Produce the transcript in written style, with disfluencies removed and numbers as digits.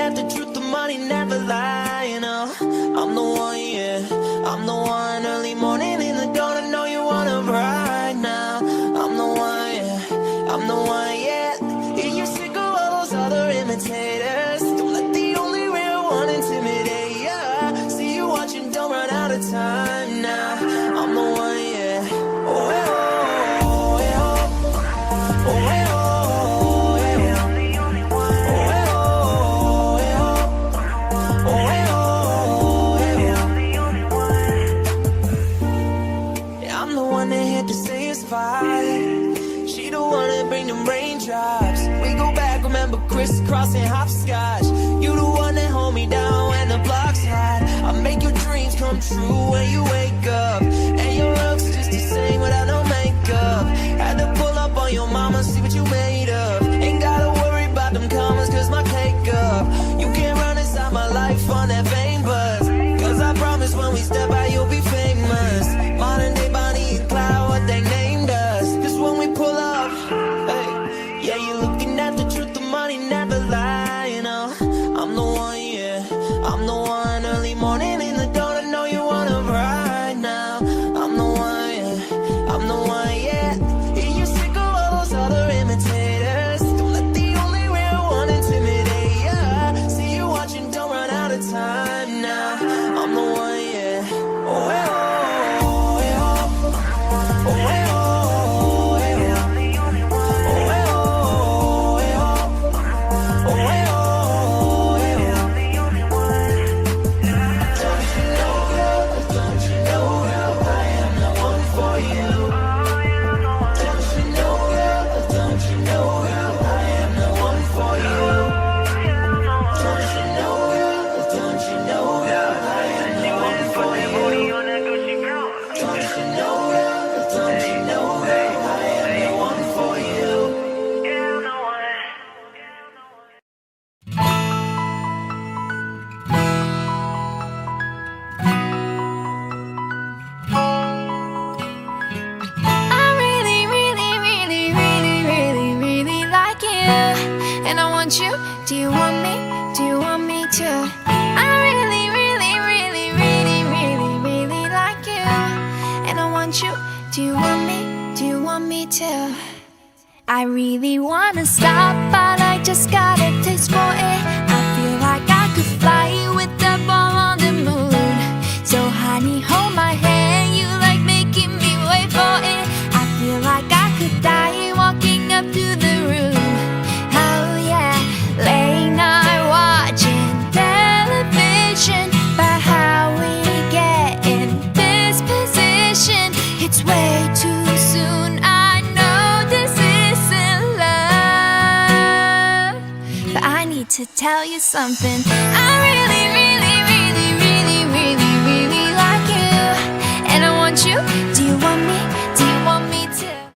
at the truth, the money never lie, you know. I'm the one, yeah, I'm the one. Early morning in the dawn, I know you wanna ride now. I'm the one, yeah, I'm the one, yeah. Yeah, you're sick of all those other imitators. Don't let the only real one intimidate ya. See you watching, don't run out of time now. I'm the one, yeah. Oh, yeah, oh, yeah, oh, oh, yeah, oh, yeah. I'm the only one. Oh, yeah, oh, yeah, oh, yeah, oh, yeah. I'm the only one. Yeah, I'm the one that had to say it's fine. She the one that bring them raindrops. We go back, remember crisscrossing hopscotch. You the one that hold me down when the block's hot. I make your dreams come true when you wake up. And your looks just the same without no makeup. Had to pull up on your mama, see what you made of. Ain't gotta worry about them commas, cause my cake up. You can't run inside my life on that fame buzz. Cause I promise when we step out, you'll be famous. Modern day Bonnie and Clyde, what they named us. Cause when we pull up, hey, yeah, you're looking at the truth, the money never lie, you know. I'm the one, yeah, I'm the one. Early morning in the dawn, I know you wanna ride now. I'm the one, yeah, I'm the one, yeah. Yeah, you're sick of all those other imitators. Don't let the only real one intimidate ya. See you watching, don't run out of time now. I'm the one, yeah. Oh, yeah, oh, yeah, oh, yeah, oh, yeah. I'm the only one. Oh, yeah, oh, yeah, oh, yeah, oh, yeah. I'm the only one. Don't you know, girl? Don't you know, girl? I am the one for you. Don't you know, girl? Don't you know, girl? I am the one for you. Don't you know, girl? Don't you know, girl? I am the one for you. Don't you know, girl? Don't you know, girl? I am the one for you. I really, really, really, really, really, really like you. And I want you. Do you want me? Do you want me to? I really, really, really, really, really, really like you. And I want you. Do you want me? Do you want me to? I really wanna stop, but I just got a taste for it. I feel like I could fly with the ball on the moon. So honey, hold my hand, you like making me wait for it. I feel like I could die walking up to the room. Oh yeah, late night watching television. But how we get in this position, it's way too soon. I know this isn't love, but I need to tell you something. I